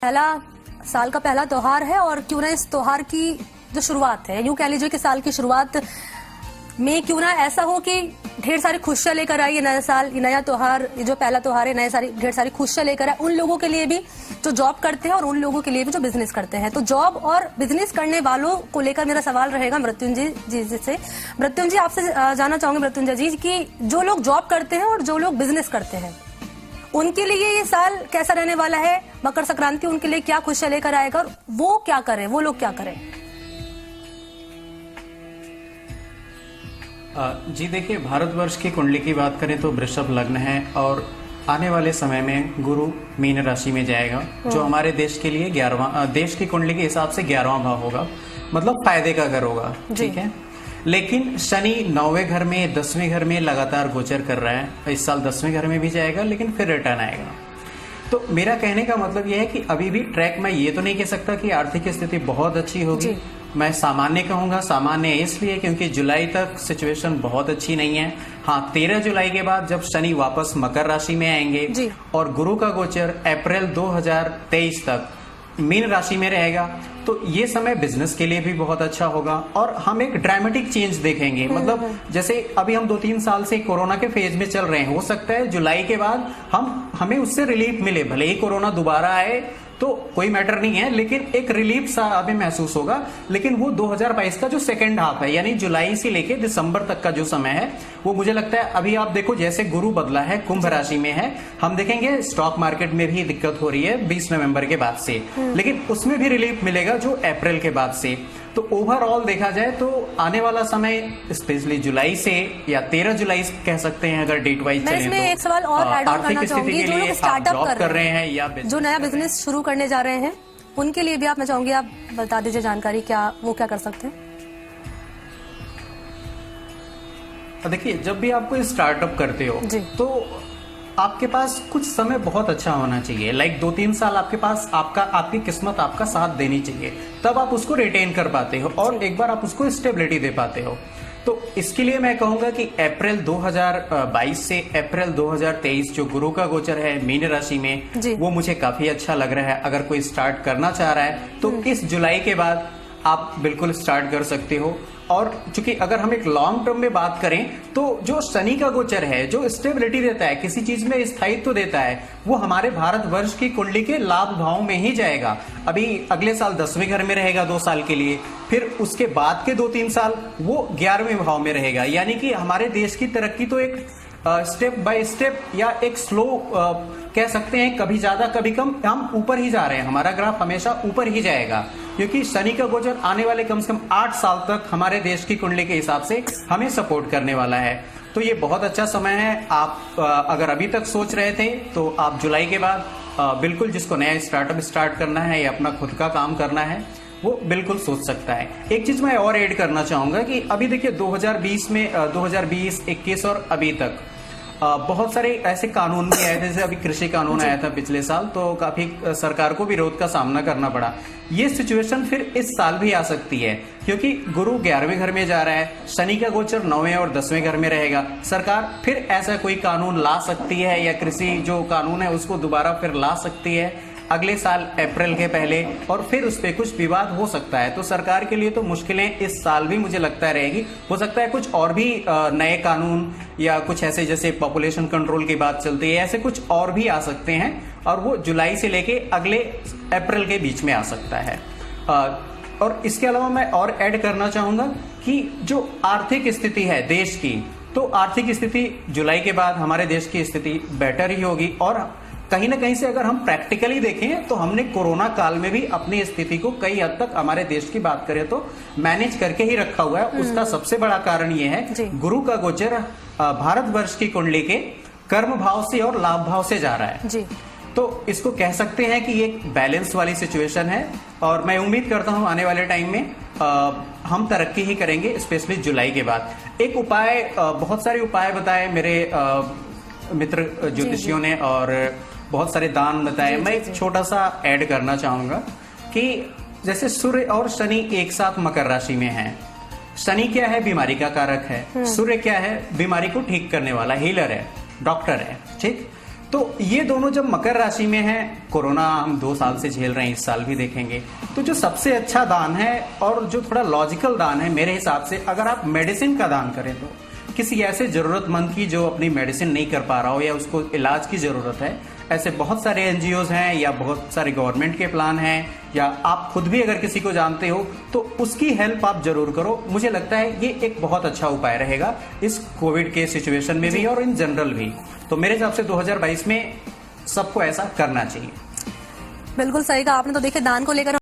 पहला साल का पहला त्योहार है और क्यों ना इस त्योहार की जो शुरुआत है, यूं कह लीजिए कि साल की शुरुआत में क्यों ना ऐसा हो कि ढेर सारी खुशियां लेकर आई ये नया साल, ये नया त्योहार, ये जो पहला त्योहार है ढेर सारी खुशियां लेकर आए उन लोगों के लिए भी जो जॉब करते हैं और उन लोगों के लिए भी जो बिजनेस करते हैं। तो जॉब और बिजनेस करने वालों को लेकर मेरा सवाल रहेगा मृत्युंजय जी से। मृत्युंजय, आपसे जानना चाहूंगी मृत्युंजय जी कि जो लोग जॉब करते हैं और जो लोग बिजनेस करते हैं उनके लिए ये साल कैसा रहने वाला है, मकर संक्रांति उनके लिए क्या खुशियां लेकर आएगा और वो क्या करें, वो लोग क्या करें? जी देखिए, भारतवर्ष की कुंडली की बात करें तो वृषभ लग्न है और आने वाले समय में गुरु मीन राशि में जाएगा, जो हमारे देश के लिए 11वां, देश की कुंडली के हिसाब से 11वां भाव होगा, मतलब फायदे का घर होगा। ठीक है, लेकिन शनि 9वें घर में 10वें घर में लगातार गोचर कर रहा है। इस साल 10वें घर में भी जाएगा लेकिन फिर रिटर्न आएगा। तो मेरा कहने का मतलब यह है कि अभी भी ट्रैक, मैं ये तो नहीं कह सकता कि आर्थिक स्थिति बहुत अच्छी होगी, मैं सामान्य कहूंगा। सामान्य इसलिए क्योंकि जुलाई तक सिचुएशन बहुत अच्छी नहीं है। हाँ, 13 जुलाई के बाद जब शनि वापस मकर राशि में आएंगे और गुरु का गोचर अप्रैल 2023 तक मीन राशि में रहेगा, तो ये समय बिजनेस के लिए भी बहुत अच्छा होगा और हम एक ड्रामेटिक चेंज देखेंगे। मतलब जैसे अभी हम 2-3 साल से कोरोना के फेज में चल रहे हैं, हो सकता है जुलाई के बाद हमें उससे रिलीफ मिले। भले ही कोरोना दोबारा आए तो कोई मैटर नहीं है, लेकिन एक रिलीफ सा हमें महसूस होगा। लेकिन वो 2022 का जो सेकेंड हाफ है, यानी जुलाई से लेके दिसंबर तक का जो समय है, वो मुझे लगता है अभी आप देखो जैसे गुरु बदला है, कुंभ राशि में है, हम देखेंगे स्टॉक मार्केट में भी दिक्कत हो रही है 20 नवंबर के बाद से, लेकिन उसमें भी रिलीफ मिलेगा जो अप्रैल के बाद से। तो ओवरऑल देखा जाए तो आने वाला समय स्पेशली जुलाई से या 13 जुलाई कह सकते हैं अगर डेट वाइज चले तो, एक सवाल और ऐड ऑन करना चाहूंगी। जो लोग स्टार्टअप कर रहे हैं या जो नया बिजनेस शुरू करने जा रहे हैं उनके लिए भी मैं चाहूंगी आप बता दीजिए जानकारी, वो क्या कर सकते हैं? देखिए, जब भी आपको स्टार्टअप करते हो तो आपके पास कुछ समय बहुत अच्छा होना चाहिए। लाइक 2-3 साल आपके पास आपकी किस्मत आपका साथ देनी चाहिए, तब आप उसको रिटेन कर पाते हो और एक बार आप उसको स्टेबिलिटी दे पाते हो। तो इसके लिए मैं कहूंगा कि अप्रैल 2022 से अप्रैल 2023 जो गुरु का गोचर है मीन राशि में, वो मुझे काफी अच्छा लग रहा है। अगर कोई स्टार्ट करना चाह रहा है तो इस जुलाई के बाद आप बिल्कुल स्टार्ट कर सकते हो। और चूंकि अगर हम एक लॉन्ग टर्म में बात करें तो जो शनि का गोचर है, जो स्टेबिलिटी देता है, किसी चीज में स्थायित्व देता है, वो हमारे भारतवर्ष की कुंडली के लाभ भाव में ही जाएगा। अभी अगले साल 10वें घर में रहेगा 2 साल के लिए, फिर उसके बाद के 2-3 साल वो 11वें भाव में रहेगा। यानी कि हमारे देश की तरक्की तो एक स्टेप बाय स्टेप या एक स्लो कह सकते हैं, कभी ज्यादा कभी कम, हम ऊपर ही जा रहे हैं। हमारा ग्राफ हमेशा ऊपर ही जाएगा क्योंकि शनि का गोचर आने वाले कम से कम 8 साल तक हमारे देश की कुंडली के हिसाब से हमें सपोर्ट करने वाला है। तो ये बहुत अच्छा समय है। आप अगर अभी तक सोच रहे थे तो आप जुलाई के बाद बिल्कुल, जिसको नया स्टार्टअप स्टार्ट करना है या अपना खुद का काम करना है, वो बिल्कुल सोच सकता है। एक चीज मैं और ऐड करना चाहूंगा कि अभी देखिए 2020 में 2020, 21 और अभी तक बहुत सारे ऐसे कानून भी आए थे, जैसे अभी कृषि कानून आया था पिछले साल, तो काफी सरकार को विरोध का सामना करना पड़ा। ये सिचुएशन फिर इस साल भी आ सकती है क्योंकि गुरु 11वें घर में जा रहा है, शनि का गोचर 9वें और 10वें घर में रहेगा। सरकार फिर ऐसा कोई कानून ला सकती है या कृषि जो कानून है उसको दोबारा फिर ला सकती है अगले साल अप्रैल के पहले, और फिर उस पर कुछ विवाद हो सकता है। तो सरकार के लिए तो मुश्किलें इस साल भी मुझे लगता है रहेगी। हो सकता है कुछ और भी नए कानून या कुछ ऐसे, जैसे पॉपुलेशन कंट्रोल की बात चलती है, ऐसे कुछ और भी आ सकते हैं और वो जुलाई से लेके अगले अप्रैल के बीच में आ सकता है। और इसके अलावा मैं और ऐड करना चाहूंगा कि जो आर्थिक स्थिति है देश की, तो आर्थिक स्थिति जुलाई के बाद हमारे देश की स्थिति बेटर ही होगी। और कहीं ना कहीं से अगर हम प्रैक्टिकली देखें तो हमने कोरोना काल में भी अपनी स्थिति को कई हद तक, हमारे देश की बात करें तो, मैनेज करके ही रखा हुआ है। उसका सबसे बड़ा कारण ये है गुरु का गोचर भारतवर्ष की कुंडली के कर्म भाव से और लाभ भाव से जा रहा है। तो इसको कह सकते हैं कि एक बैलेंस वाली सिचुएशन है और मैं उम्मीद करता हूं आने वाले टाइम में हम तरक्की ही करेंगे, स्पेशली जुलाई के बाद। एक उपाय, बहुत सारे उपाय बताए मेरे मित्र ज्योतिषियों ने और बहुत सारे दान बताए। मैं एक छोटा सा ऐड करना चाहूंगा कि जैसे सूर्य और शनि एक साथ मकर राशि में है। शनि क्या है? बीमारी का कारक है। सूर्य क्या है? बीमारी को ठीक करने वाला, हीलर है, डॉक्टर है। ठीक, तो ये दोनों जब मकर राशि में है, कोरोना हम 2 साल से झेल रहे हैं, इस साल भी देखेंगे, तो जो सबसे अच्छा दान है और जो थोड़ा लॉजिकल दान है मेरे हिसाब से, अगर आप मेडिसिन का दान करें तो किसी ऐसे जरूरतमंद की जो अपनी मेडिसिन नहीं कर पा रहा हो या उसको इलाज की जरूरत है, ऐसे बहुत सारे एनजीओज हैं या बहुत सारे गवर्नमेंट के प्लान हैं, या आप खुद भी अगर किसी को जानते हो तो उसकी हेल्प आप जरूर करो। मुझे लगता है ये एक बहुत अच्छा उपाय रहेगा इस कोविड के सिचुएशन में भी और इन जनरल भी। तो मेरे हिसाब से 2022 में सबको ऐसा करना चाहिए। बिल्कुल सही कहा आपने। तो देखिए, दान को लेकर